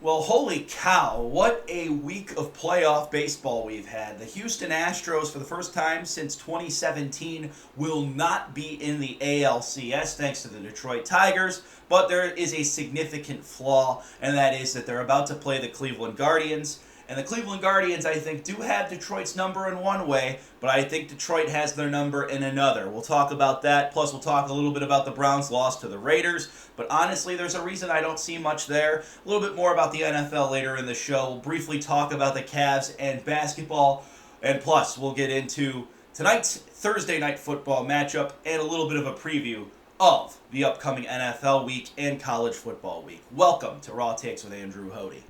Well, holy cow, what a week of playoff baseball we've had. The Houston Astros, for the first time since 2017, will not be in the ALCS thanks to the Detroit Tigers, but there is a significant flaw, and that is that they're about to play the Cleveland Guardians. And the Cleveland Guardians, I think, do have Detroit's number in one way, but I think Detroit has their number in another. We'll talk about that, plus we'll talk a little bit about the Browns' loss to the Raiders. But honestly, there's a reason I don't see much there. A little bit more about the NFL later in the show. We'll briefly talk about the Cavs and basketball. And plus, we'll get into tonight's Thursday night football matchup and a little bit of a preview of the upcoming NFL week and college football week. Welcome to Raw Takes with Andrew Hoty.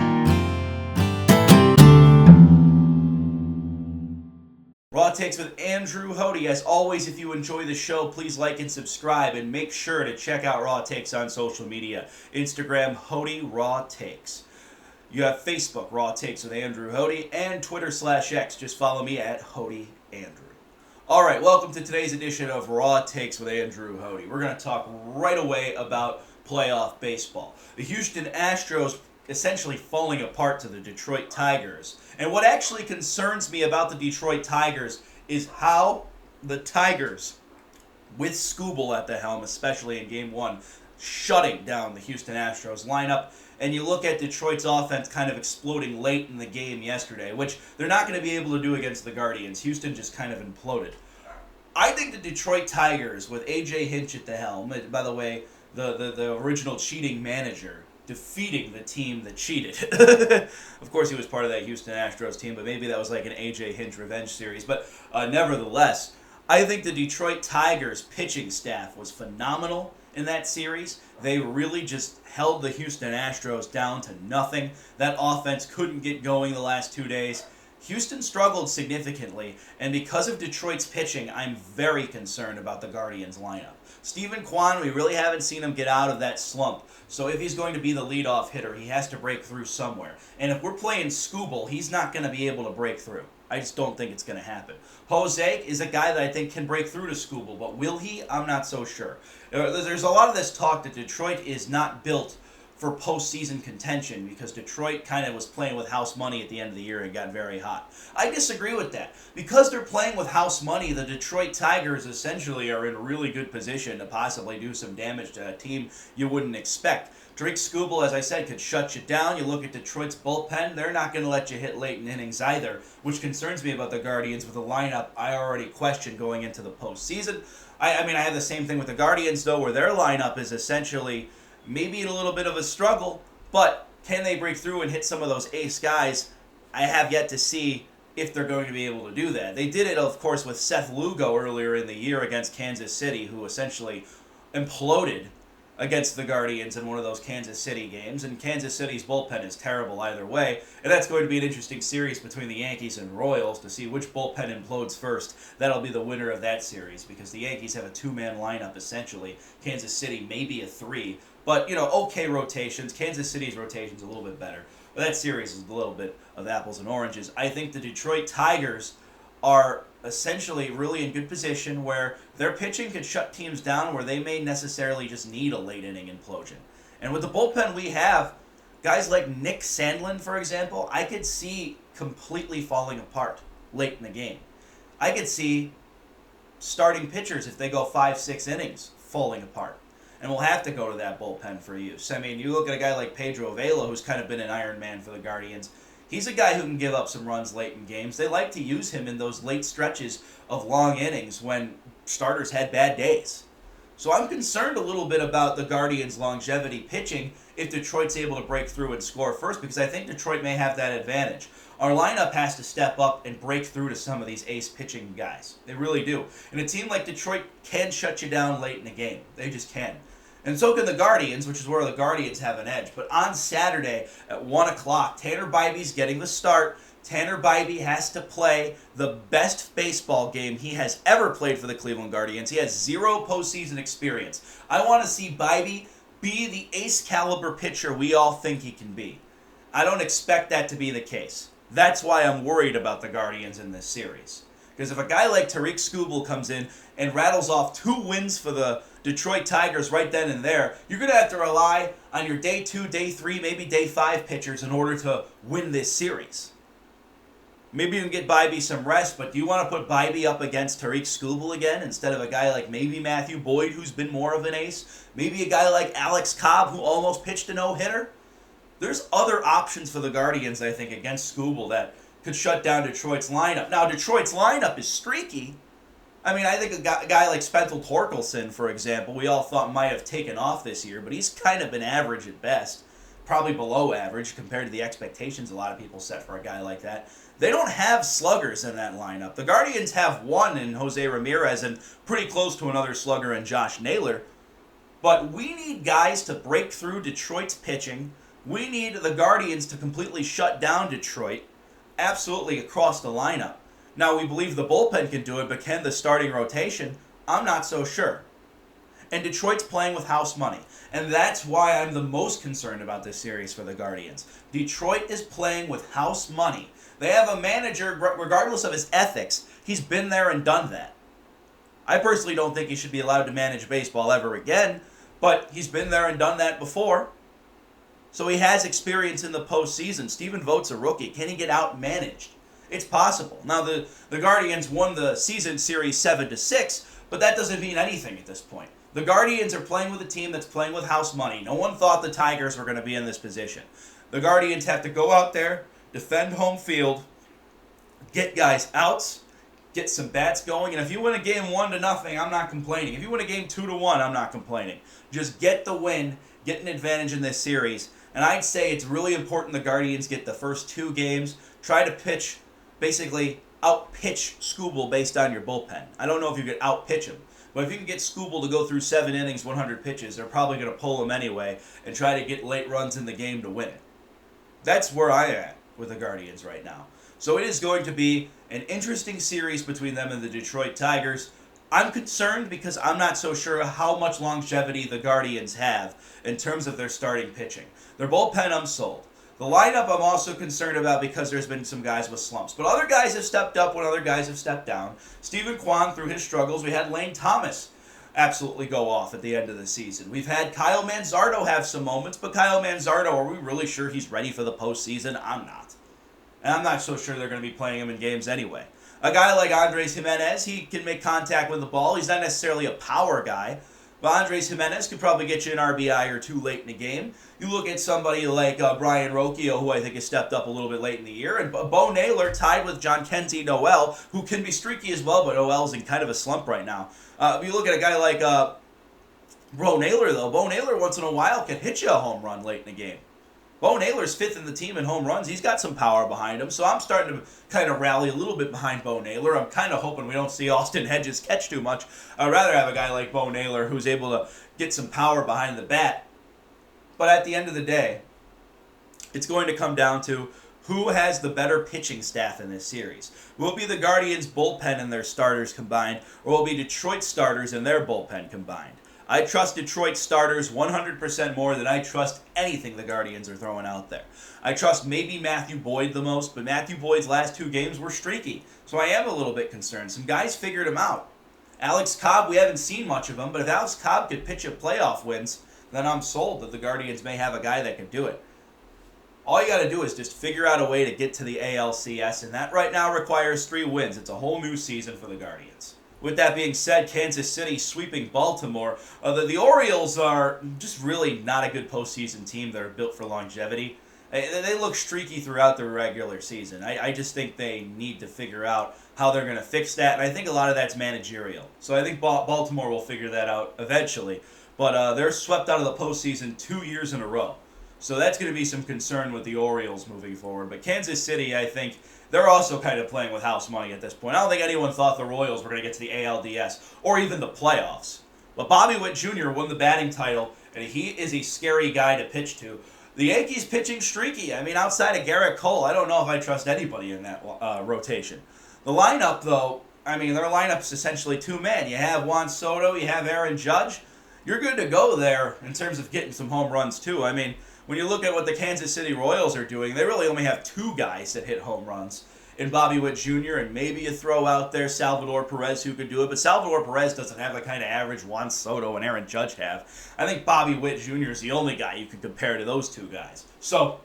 Raw Takes with Andrew Hoty. As always, if you enjoy the show, please like and subscribe, and make sure to check out Raw Takes on social media. Instagram, Hoty Raw Takes. You have Facebook, Raw Takes with Andrew Hoty, and Twitter/X. Just follow me at Hoty Andrew. All right, welcome to today's edition of Raw Takes with Andrew Hoty. We're going to talk right away about playoff baseball. The Houston Astros essentially falling apart to the Detroit Tigers. And what actually concerns me about the Detroit Tigers is how the Tigers, with Skubal at the helm, especially in Game 1, shutting down the Houston Astros lineup. And you look at Detroit's offense kind of exploding late in the game yesterday, which they're not going to be able to do against the Guardians. Houston just kind of imploded. I think the Detroit Tigers, with A.J. Hinch at the helm, by the way, the original cheating manager, defeating the team that cheated. Of course, he was part of that Houston Astros team, but maybe that was like an A.J. Hinch revenge series. But nevertheless, I think the Detroit Tigers pitching staff was phenomenal in that series. They really just held the Houston Astros down to nothing. That offense couldn't get going the last 2 days. Houston struggled significantly, and because of Detroit's pitching, I'm very concerned about the Guardians lineup. Steven Kwan, we really haven't seen him get out of that slump. So if he's going to be the leadoff hitter, he has to break through somewhere. And if we're playing Skubal, he's not going to be able to break through. I just don't think it's going to happen. Jose is a guy that I think can break through to Skubal, but will he? I'm not so sure. There's a lot of this talk that Detroit is not built for postseason contention because Detroit kind of was playing with house money at the end of the year and got very hot. I disagree with that. Because they're playing with house money, the Detroit Tigers essentially are in a really good position to possibly do some damage to a team you wouldn't expect. Drake Skubal, as I said, could shut you down. You look at Detroit's bullpen, they're not going to let you hit late in innings either, which concerns me about the Guardians with a lineup I already questioned going into the postseason. I have the same thing with the Guardians, though, where their lineup is essentially maybe in a little bit of a struggle, but can they break through and hit some of those ace guys? I have yet to see if they're going to be able to do that. They did it, of course, with Seth Lugo earlier in the year against Kansas City, who essentially imploded against the Guardians in one of those Kansas City games, and Kansas City's bullpen is terrible either way, and that's going to be an interesting series between the Yankees and Royals to see which bullpen implodes first. That'll be the winner of that series, because the Yankees have a two-man lineup, essentially. Kansas City maybe a three, but, okay rotations. Kansas City's rotation's a little bit better, but that series is a little bit of apples and oranges. I think the Detroit Tigers are essentially really in good position where their pitching could shut teams down where they may necessarily just need a late inning implosion. And with the bullpen we have, guys like Nick Sandlin, for example, I could see completely falling apart late in the game. I could see starting pitchers, if they go 5-6 innings, falling apart. And we'll have to go to that bullpen for use. I mean, you look at a guy like Pedro Vela, who's kind of been an Iron Man for the Guardians. He's a guy who can give up some runs late in games. They like to use him in those late stretches of long innings when starters had bad days. So I'm concerned a little bit about the Guardians' longevity pitching if Detroit's able to break through and score first, because I think Detroit may have that advantage. Our lineup has to step up and break through to some of these ace pitching guys. They really do. And a team like Detroit can shut you down late in the game. They just can. And so can the Guardians, which is where the Guardians have an edge. But on Saturday at 1 o'clock, Tanner Bybee's getting the start. Tanner Bybee has to play the best baseball game he has ever played for the Cleveland Guardians. He has 0 postseason experience. I want to see Bybee be the ace-caliber pitcher we all think he can be. I don't expect that to be the case. That's why I'm worried about the Guardians in this series. Because if a guy like Tarik Skubal comes in and rattles off 2 wins for the Detroit Tigers right then and there, you're going to have to rely on your day 2, day 3, maybe day 5 pitchers in order to win this series. Maybe you can get Bybee some rest, but do you want to put Bybee up against Tariq Skubal again instead of a guy like maybe Matthew Boyd, who's been more of an ace? Maybe a guy like Alex Cobb, who almost pitched a no-hitter? There's other options for the Guardians, I think, against Skubal that could shut down Detroit's lineup. Now, Detroit's lineup is streaky. I mean, I think a guy like Spentel Torkelson, for example, we all thought might have taken off this year, but he's kind of been average at best. Probably below average compared to the expectations a lot of people set for a guy like that. They don't have sluggers in that lineup. The Guardians have one in Jose Ramirez and pretty close to another slugger in Josh Naylor. But we need guys to break through Detroit's pitching. We need the Guardians to completely shut down Detroit, absolutely across the lineup. Now, we believe the bullpen can do it, but can the starting rotation? I'm not so sure. And Detroit's playing with house money. And that's why I'm the most concerned about this series for the Guardians. Detroit is playing with house money. They have a manager, regardless of his ethics, he's been there and done that. I personally don't think he should be allowed to manage baseball ever again, but he's been there and done that before. So he has experience in the postseason. Stephen Vogt's a rookie. Can he get out-managed? It's possible. Now, the Guardians won the season series 7-6, but that doesn't mean anything at this point. The Guardians are playing with a team that's playing with house money. No one thought the Tigers were going to be in this position. The Guardians have to go out there, defend home field, get guys outs, get some bats going. And if you win a game 1-0, I'm not complaining. If you win a game 2-1, I'm not complaining. Just get the win, get an advantage in this series. And I'd say it's really important the Guardians get the first 2 games, try to pitch, basically out-pitch Skubal based on your bullpen. I don't know if you could out-pitch him. But if you can get Skubal to go through 7 innings, 100 pitches, they're probably going to pull him anyway and try to get late runs in the game to win it. That's where I am at with the Guardians right now. So it is going to be an interesting series between them and the Detroit Tigers. I'm concerned because I'm not so sure how much longevity the Guardians have in terms of their starting pitching. Their bullpen, I'm sold. The lineup, I'm also concerned about because there's been some guys with slumps. But other guys have stepped up when other guys have stepped down. Stephen Kwan, through his struggles, we had Lane Thomas absolutely go off at the end of the season. We've had Kyle Manzardo have some moments, but Kyle Manzardo, are we really sure he's ready for the postseason? I'm not. And I'm not so sure they're going to be playing him in games anyway. A guy like Andres Jimenez, he can make contact with the ball. He's not necessarily a power guy, but Andres Jimenez could probably get you an RBI or 2 late in the game. You look at somebody like Brian Rocchio, who I think has stepped up a little bit late in the year, and Bo Naylor tied with John Kenzie Noel, who can be streaky as well, but Noel's in kind of a slump right now. If you look at a guy like Bo Naylor, though, Bo Naylor once in a while can hit you a home run late in the game. Bo Naylor's 5th in the team in home runs. He's got some power behind him, so I'm starting to kind of rally a little bit behind Bo Naylor. I'm kind of hoping we don't see Austin Hedges catch too much. I'd rather have a guy like Bo Naylor who's able to get some power behind the bat. But at the end of the day, it's going to come down to who has the better pitching staff in this series. Will it be the Guardians' bullpen and their starters combined, or will it be Detroit's starters and their bullpen combined? I trust Detroit starters 100% more than I trust anything the Guardians are throwing out there. I trust maybe Matthew Boyd the most, but Matthew Boyd's last 2 games were streaky, so I am a little bit concerned. Some guys figured him out. Alex Cobb, we haven't seen much of him, but if Alex Cobb could pitch at playoff wins, then I'm sold that the Guardians may have a guy that can do it. All you got to do is just figure out a way to get to the ALCS, and that right now requires 3 wins. It's a whole new season for the Guardians. With that being said, Kansas City sweeping Baltimore. The Orioles are just really not a good postseason team. They're built for longevity. They look streaky throughout the regular season. I just think they need to figure out how they're going to fix that, and I think a lot of that's managerial. So I think Baltimore will figure that out eventually. But they're swept out of the postseason 2 years in a row. So that's going to be some concern with the Orioles moving forward. But Kansas City, I think, they're also kind of playing with house money at this point. I don't think anyone thought the Royals were going to get to the ALDS or even the playoffs. But Bobby Witt Jr. won the batting title, and he is a scary guy to pitch to. The Yankees pitching streaky. I mean, outside of Garrett Cole, I don't know if I trust anybody in that rotation. The lineup, though, I mean, their lineup's essentially 2 men. You have Juan Soto, you have Aaron Judge. You're good to go there in terms of getting some home runs, too. I mean, when you look at what the Kansas City Royals are doing, they really only have 2 guys that hit home runs. in Bobby Witt Jr., and maybe you throw out there Salvador Perez, who could do it, but Salvador Perez doesn't have the kind of average Juan Soto and Aaron Judge have. I think Bobby Witt Jr. is the only guy you can compare to those two guys. So,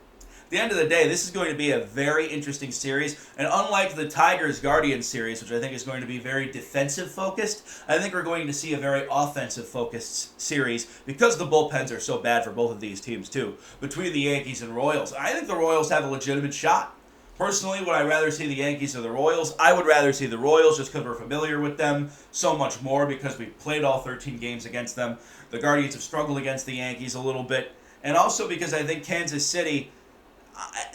at the end of the day, this is going to be a very interesting series, and unlike the Tigers-Guardians series, which I think is going to be very defensive-focused, I think we're going to see a very offensive-focused series because the bullpens are so bad for both of these teams, too, between the Yankees and Royals. I think the Royals have a legitimate shot. Personally, would I rather see the Yankees or the Royals? I would rather see the Royals just because we're familiar with them so much more because we've played all 13 games against them. The Guardians have struggled against the Yankees a little bit, and also because I think Kansas City,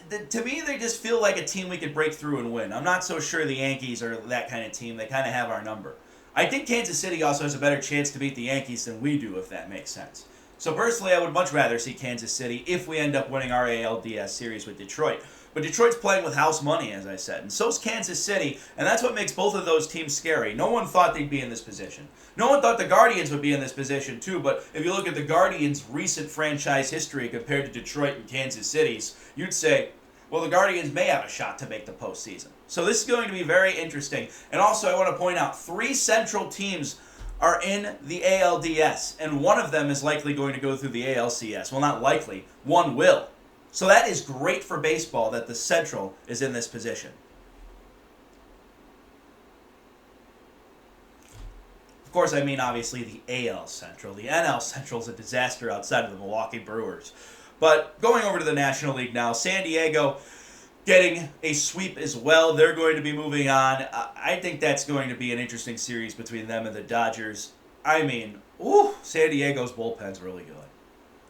to me, they just feel like a team we could break through and win. I'm not so sure the Yankees are that kind of team. They kind of have our number. I think Kansas City also has a better chance to beat the Yankees than we do, if that makes sense. So personally, I would much rather see Kansas City if we end up winning our ALDS series with Detroit. But Detroit's playing with house money, as I said, and so's Kansas City, and that's what makes both of those teams scary. No one thought they'd be in this position. No one thought the Guardians would be in this position, too, but if you look at the Guardians' recent franchise history compared to Detroit and Kansas City's, you'd say, well, the Guardians may have a shot to make the postseason. So this is going to be very interesting. And also, I want to point out, 3 Central teams are in the ALDS, and one of them is likely going to go through the ALCS. Well, not likely. One will. So that is great for baseball that the Central is in this position. Of course, I mean, obviously, the AL Central. The NL Central is a disaster outside of the Milwaukee Brewers. But going over to the National League now, San Diego getting a sweep as well. They're going to be moving on. I think that's going to be an interesting series between them and the Dodgers. I mean, San Diego's bullpen's really good.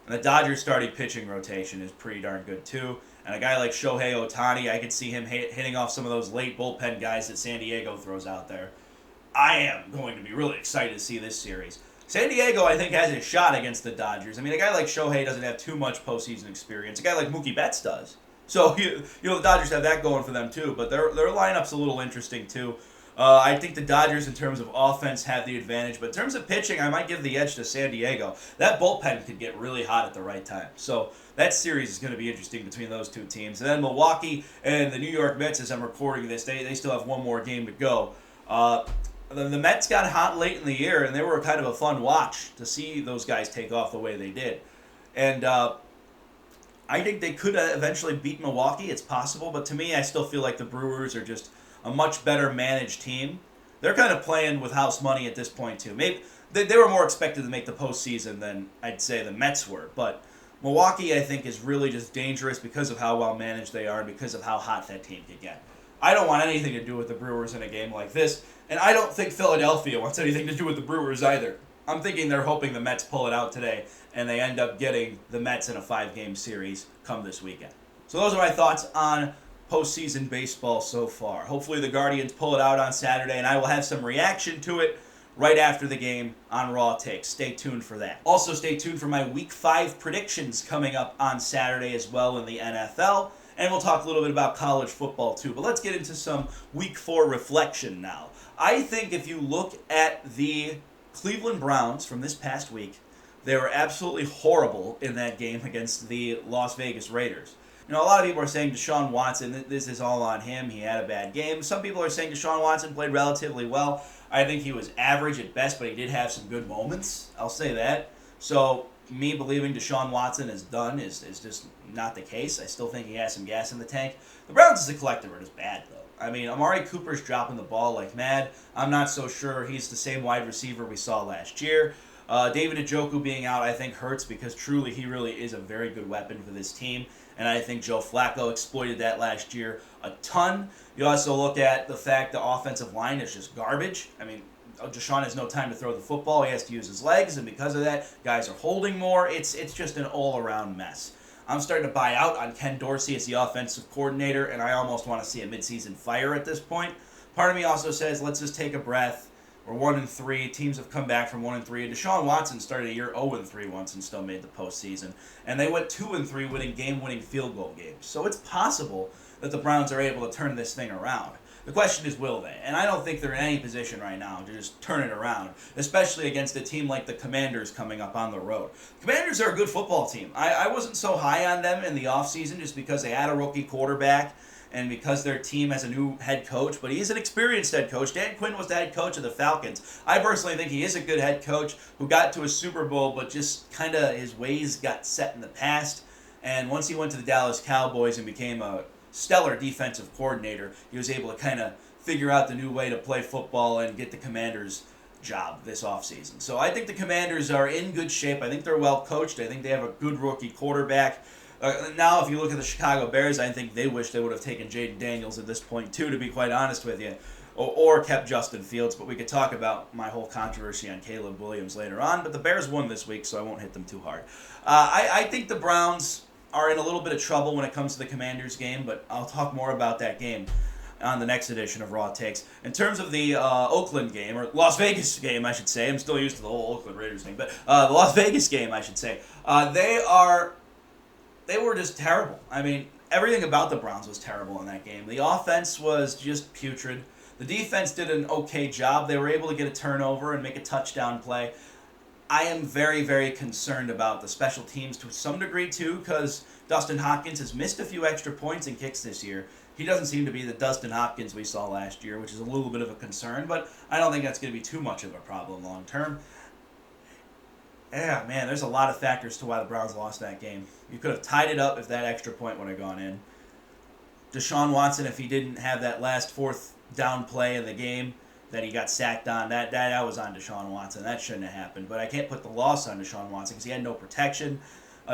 And the Dodgers' starting pitching rotation is pretty darn good, too. And a guy like Shohei Ohtani, I could see him hitting off some of those late bullpen guys that San Diego throws out there. I am going to be really excited to see this series. San Diego, I think, has a shot against the Dodgers. I mean, a guy like Shohei doesn't have too much postseason experience. A guy like Mookie Betts does. So, the Dodgers have that going for them, too. But their lineup's a little interesting, too. I think the Dodgers, in terms of offense, have the advantage. But in terms of pitching, I might give the edge to San Diego. That bullpen could get really hot at the right time. So that series is going to be interesting between those two teams. And then Milwaukee and the New York Mets, as I'm recording this, they still have one more game to go. The Mets got hot late in the year, and they were kind of a fun watch to see those guys take off the way they did. And I think they could eventually beat Milwaukee. It's possible. But to me, I still feel like the Brewers are just a much better managed team. They're kind of playing with house money at this point, too. Maybe they were more expected to make the postseason than I'd say the Mets were. But Milwaukee, I think, is really just dangerous because of how well managed they are and because of how hot that team could get. I don't want anything to do with the Brewers in a game like this, and I don't think Philadelphia wants anything to do with the Brewers either. I'm thinking they're hoping the Mets pull it out today, and they end up getting the Mets in a 5-game series come this weekend. So those are my thoughts on postseason baseball so far. Hopefully the Guardians pull it out on Saturday, and I will have some reaction to it right after the game on Raw Takes. Stay tuned for that. Also, stay tuned for my Week 5 predictions coming up on Saturday as well in the NFL, and we'll talk a little bit about college football too. But let's get into some Week 4 reflection now. I think if you look at the Cleveland Browns from this past week, they were absolutely horrible in that game against the Las Vegas Raiders. A lot of people are saying Deshaun Watson, this is all on him. He had a bad game. Some people are saying Deshaun Watson played relatively well. I think he was average at best, but he did have some good moments. I'll say that. So me believing Deshaun Watson is done is just not the case. I still think he has some gas in the tank. The Browns as a collective are just bad, though. I mean, Amari Cooper's dropping the ball like mad. I'm not so sure he's the same wide receiver we saw last year. David Njoku being out, I think, hurts because truly he really is a very good weapon for this team. And I think Joe Flacco exploited that last year a ton. You also look at the fact the offensive line is just garbage. I mean, Deshaun has no time to throw the football. He has to use his legs, and because of that, guys are holding more. It's just an all-around mess. I'm starting to buy out on Ken Dorsey as the offensive coordinator, and I almost want to see a midseason fire at this point. Part of me also says, let's just take a breath. We're 1-3. Teams have come back from 1-3. Deshaun Watson started a year 0-3 once and still made the postseason. And they went 2-3 winning game-winning field goal games. So it's possible that the Browns are able to turn this thing around. The question is, will they? And I don't think they're in any position right now to just turn it around, especially against a team like the Commanders coming up on the road. Commanders are a good football team. I wasn't so high on them in the offseason just because they had a rookie quarterback. and because their team has a new head coach, but he's an experienced head coach. Dan Quinn was the head coach of the Falcons. I personally think he is a good head coach who got to a Super Bowl, but just kind of his ways got set in the past. And once he went to the Dallas Cowboys and became a stellar defensive coordinator, he was able to kind of figure out the new way to play football and get the Commanders' job this offseason. So I think the Commanders are in good shape. I think they're well coached. I think they have a good rookie quarterback. Now, if you look at the Chicago Bears, I think they wish they would have taken Jaden Daniels at this point, too, to be quite honest with you, or kept Justin Fields. But we could talk about my whole controversy on Caleb Williams later on. But the Bears won this week, so I won't hit them too hard. I think the Browns are in a little bit of trouble when it comes to the Commanders game, but I'll talk more about that game on the next edition of Raw Takes. In terms of the Oakland game, or Las Vegas game, I should say. I'm still used to the whole Oakland Raiders thing, but the Las Vegas game, I should say. They were just terrible. I mean, everything about the Browns was terrible in that game. The offense was just putrid. The defense did an okay job. They were able to get a turnover and make a touchdown play. I am very, very concerned about the special teams to some degree, too, because Dustin Hopkins has missed a few extra points and kicks this year. He doesn't seem to be the Dustin Hopkins we saw last year, which is a little bit of a concern, but I don't think that's going to be too much of a problem long term. Yeah, man, there's a lot of factors to why the Browns lost that game. You could have tied it up if that extra point would have gone in. Deshaun Watson, if he didn't have that last fourth down play in the game that he got sacked on, that was on Deshaun Watson. That shouldn't have happened. But I can't put the loss on Deshaun Watson because he had no protection.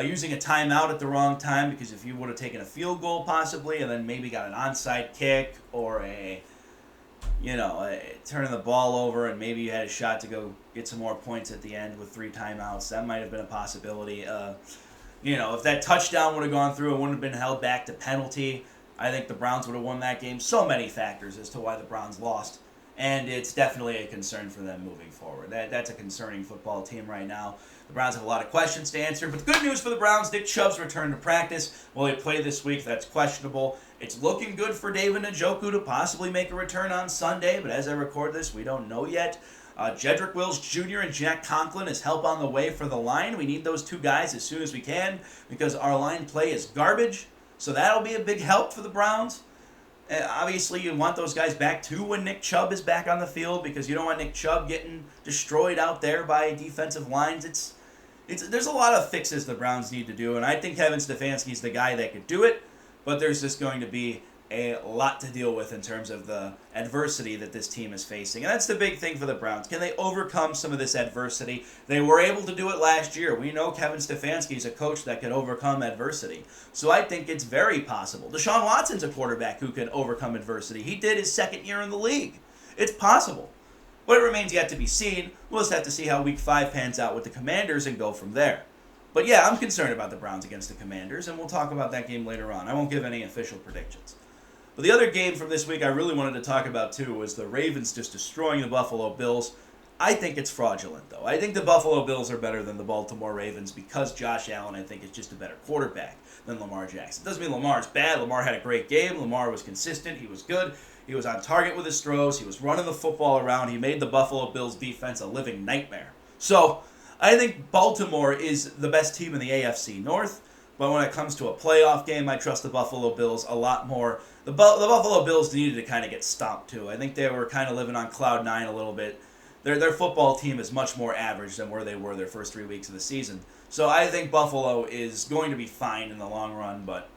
Using a timeout at the wrong time, because if you would have taken a field goal possibly and then maybe got an onside kick or turning the ball over and maybe you had a shot to go get some more points at the end with 3 timeouts. That might have been a possibility. If that touchdown would have gone through, it wouldn't have been held back to penalty. I think the Browns would have won that game. So many factors as to why the Browns lost. And it's definitely a concern for them moving forward. That's a concerning football team right now. The Browns have a lot of questions to answer. But the good news for the Browns, Nick Chubb's returned to practice. Will he play this week? That's questionable. It's looking good for David Njoku to possibly make a return on Sunday. But as I record this, we don't know yet. Jedrick Wills Jr. and Jack Conklin is help on the way for the line. We need those 2 guys as soon as we can because our line play is garbage. So that'll be a big help for the Browns. Obviously, you want those guys back too when Nick Chubb is back on the field because you don't want Nick Chubb getting destroyed out there by defensive lines. There's a lot of fixes the Browns need to do, and I think Kevin Stefanski's the guy that could do it, but there's just going to be a lot to deal with in terms of the adversity that this team is facing. And that's the big thing for the Browns. Can they overcome some of this adversity? They were able to do it last year. We know Kevin Stefanski is a coach that can overcome adversity. So I think it's very possible. Deshaun Watson's a quarterback who can overcome adversity. He did his second year in the league. It's possible. But it remains yet to be seen. We'll just have to see how Week 5 pans out with the Commanders and go from there. But yeah, I'm concerned about the Browns against the Commanders, and we'll talk about that game later on. I won't give any official predictions. But the other game from this week I really wanted to talk about too was the Ravens just destroying the Buffalo Bills. I think it's fraudulent, though. I think the Buffalo Bills are better than the Baltimore Ravens because Josh Allen, I think, is just a better quarterback than Lamar Jackson. It doesn't mean Lamar's bad. Lamar had a great game. Lamar was consistent. He was good. He was on target with his throws. He was running the football around. He made the Buffalo Bills defense a living nightmare. So I think Baltimore is the best team in the AFC North. But when it comes to a playoff game, I trust the Buffalo Bills a lot more. The Buffalo Bills needed to kind of get stomped, too. I think they were kind of living on cloud 9 a little bit. Their football team is much more average than where they were their first 3 weeks of the season. So I think Buffalo is going to be fine in the long run, but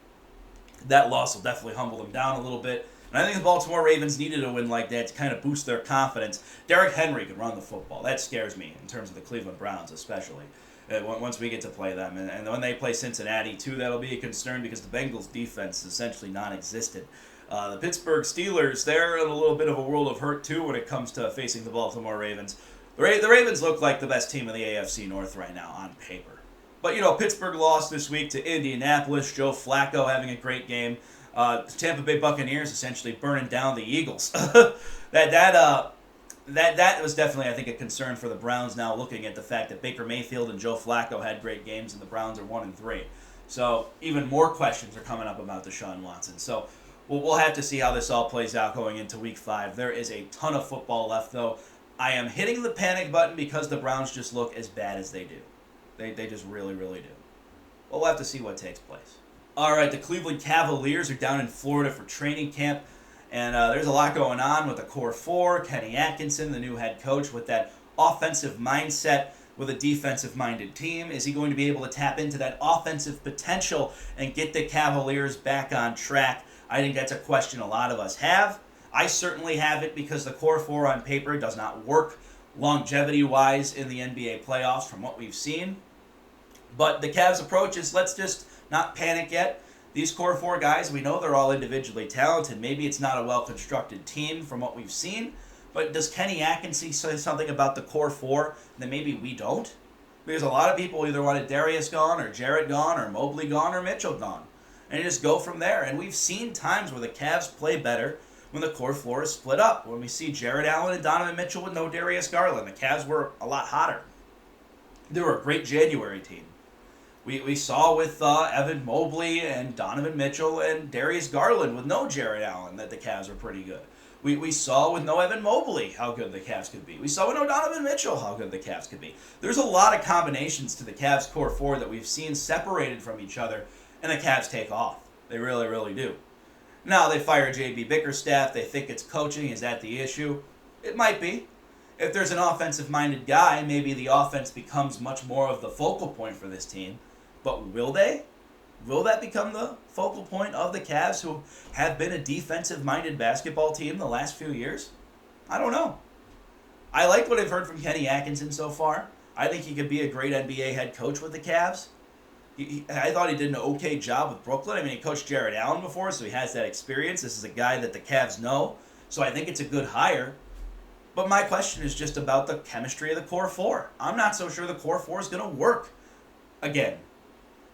that loss will definitely humble them down a little bit. And I think the Baltimore Ravens needed a win like that to kind of boost their confidence. Derrick Henry could run the football. That scares me in terms of the Cleveland Browns especially. Once we get to play them. And when they play Cincinnati, too, that'll be a concern because the Bengals' defense is essentially non-existent. The Pittsburgh Steelers, they're in a little bit of a world of hurt, too, when it comes to facing the Baltimore Ravens. The Ravens look like the best team in the AFC North right now on paper. But, Pittsburgh lost this week to Indianapolis. Joe Flacco having a great game. Tampa Bay Buccaneers essentially burning down the Eagles. That was definitely, I think, a concern for the Browns now, looking at the fact that Baker Mayfield and Joe Flacco had great games and the Browns are 1-3. So even more questions are coming up about Deshaun Watson. So we'll have to see how this all plays out going into Week 5. There is a ton of football left, though. I am hitting the panic button because the Browns just look as bad as they do. They just really, really do. We'll have to see what takes place. All right, the Cleveland Cavaliers are down in Florida for training camp, and there's a lot going on with the core four. Kenny Atkinson, the new head coach, with that offensive mindset with a defensive-minded team. Is he going to be able to tap into that offensive potential and get the Cavaliers back on track? I think that's a question a lot of us have. I certainly have it because the core four on paper does not work longevity-wise in the NBA playoffs from what we've seen. But the Cavs' approach is let's just not panic yet. These core four guys, we know they're all individually talented. Maybe it's not a well-constructed team from what we've seen, but does Kenny Atkinson say something about the core four that maybe we don't? Because a lot of people either wanted Darius gone, or Jarrett gone, or Mobley gone, or Mitchell gone. And you just go from there. And we've seen times where the Cavs play better when the core four is split up. When we see Jarrett Allen and Donovan Mitchell with no Darius Garland, the Cavs were a lot hotter. They were a great January team. We saw with Evan Mobley and Donovan Mitchell and Darius Garland with no Jarrett Allen that the Cavs were pretty good. We saw with no Evan Mobley how good the Cavs could be. We saw with no Donovan Mitchell how good the Cavs could be. There's a lot of combinations to the Cavs core four that we've seen separated from each other, and the Cavs take off. They really, really do. Now, they fire J.B. Bickerstaff. They think it's coaching. Is that the issue? It might be. If there's an offensive-minded guy, maybe the offense becomes much more of the focal point for this team. But will they? Will that become the focal point of the Cavs, who have been a defensive-minded basketball team the last few years? I don't know. I like what I've heard from Kenny Atkinson so far. I think he could be a great NBA head coach with the Cavs. I thought he did an okay job with Brooklyn. I mean, he coached Jarrett Allen before, so he has that experience. This is a guy that the Cavs know, so I think it's a good hire. But my question is just about the chemistry of the core four. I'm not so sure the core four is going to work again.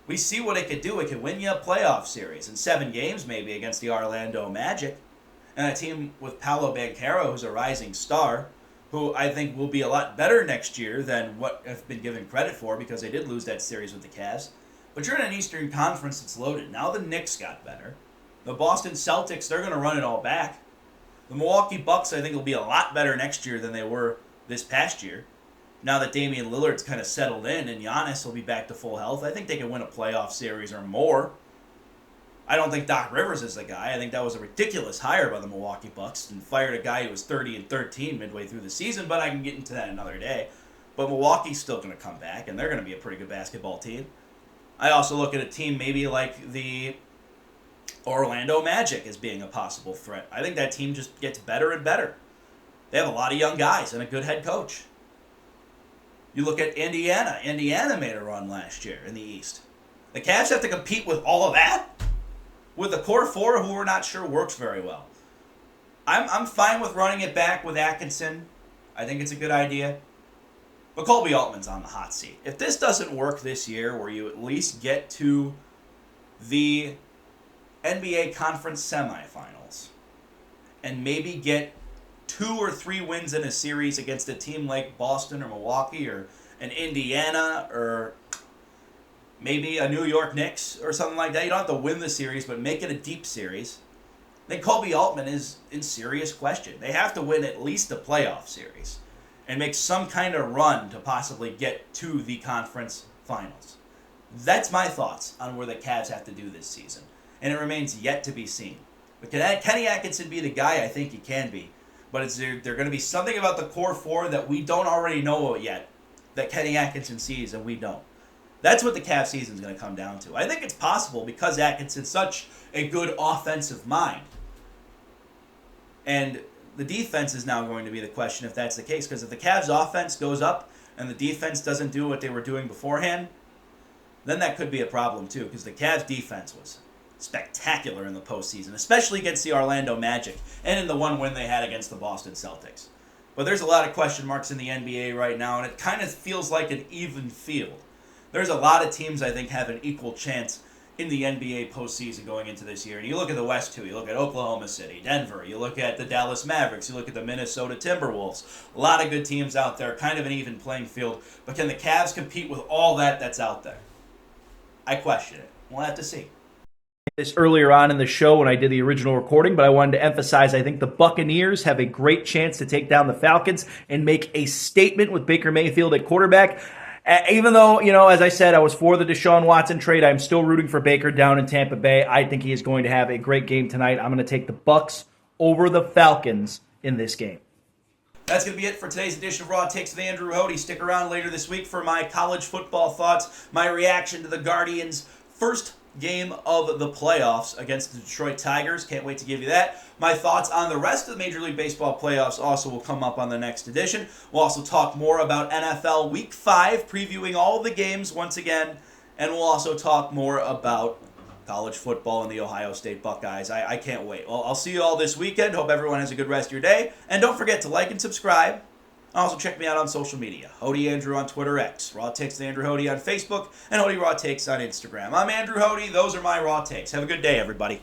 We see what it could do. It could win you a playoff series in 7 games maybe against the Orlando Magic. And a team with Paolo Banchero, who's a rising star, who I think will be a lot better next year than what I've been given credit for because they did lose that series with the Cavs. But you're in an Eastern Conference that's loaded. Now the Knicks got better. The Boston Celtics, they're going to run it all back. The Milwaukee Bucks, I think, will be a lot better next year than they were this past year. Now that Damian Lillard's kind of settled in and Giannis will be back to full health, I think they can win a playoff series or more. I don't think Doc Rivers is the guy. I think that was a ridiculous hire by the Milwaukee Bucks and fired a guy who was 30-13 midway through the season, but I can get into that another day. But Milwaukee's still going to come back, and they're going to be a pretty good basketball team. I also look at a team maybe like the Orlando Magic as being a possible threat. I think that team just gets better and better. They have a lot of young guys and a good head coach. You look at Indiana. Indiana made a run last year in the East. The Cavs have to compete with all of that? With the core four who we're not sure works very well. I'm fine with running it back with Atkinson. I think it's a good idea. But Colby Altman's on the hot seat. If this doesn't work this year, where you at least get to the NBA Conference semifinals and maybe get 2 or 3 wins in a series against a team like Boston or Milwaukee or an Indiana or maybe a New York Knicks or something like that. You don't have to win the series, but make it a deep series. Then Colby Altman is in serious question. They have to win at least a playoff series and make some kind of run to possibly get to the conference finals. That's my thoughts on where the Cavs have to do this season. And it remains yet to be seen. But can Kenny Atkinson be the guy? I think he can be. But is there going to be something about the core four that we don't already know yet that Kenny Atkinson sees and we don't? That's what the Cavs season is going to come down to. I think it's possible because Atkinson's such a good offensive mind. And the defense is now going to be the question if that's the case. Because if the Cavs offense goes up and the defense doesn't do what they were doing beforehand, then that could be a problem too. Because the Cavs defense was spectacular in the postseason, especially against the Orlando Magic and in the one win they had against the Boston Celtics. But there's a lot of question marks in the NBA right now, and it kind of feels like an even field. There's a lot of teams I think have an equal chance in the NBA postseason going into this year. And you look at the West too. You look at Oklahoma City, Denver. You look at the Dallas Mavericks. You look at the Minnesota Timberwolves. A lot of good teams out there, kind of an even playing field. But can the Cavs compete with all that's out there? I question it. We'll have to see. This earlier on in the show when I did the original recording, but I wanted to emphasize I think the Buccaneers have a great chance to take down the Falcons and make a statement with Baker Mayfield at quarterback. Even though, as I said, I was for the Deshaun Watson trade, I'm still rooting for Baker down in Tampa Bay. I think he is going to have a great game tonight. I'm going to take the Bucs over the Falcons in this game. That's going to be it for today's edition of Raw Takes with Andrew Hoty. Stick around later this week for my college football thoughts, my reaction to the Guardians' first game of the playoffs against the Detroit Tigers. Can't wait to give you that. My thoughts on the rest of the Major League Baseball playoffs also will come up on the next edition. We'll also talk more about NFL Week 5, previewing all the games once again, and we'll also talk more about college football and the Ohio State Buckeyes. I can't wait. Well, I'll see you all this weekend. Hope everyone has a good rest of your day. And don't forget to like and subscribe. Also, check me out on social media. Hoty Andrew on Twitter X. Raw Takes with Andrew Hoty on Facebook. And Hoty Raw Takes on Instagram. I'm Andrew Hoty. Those are my Raw Takes. Have a good day, everybody.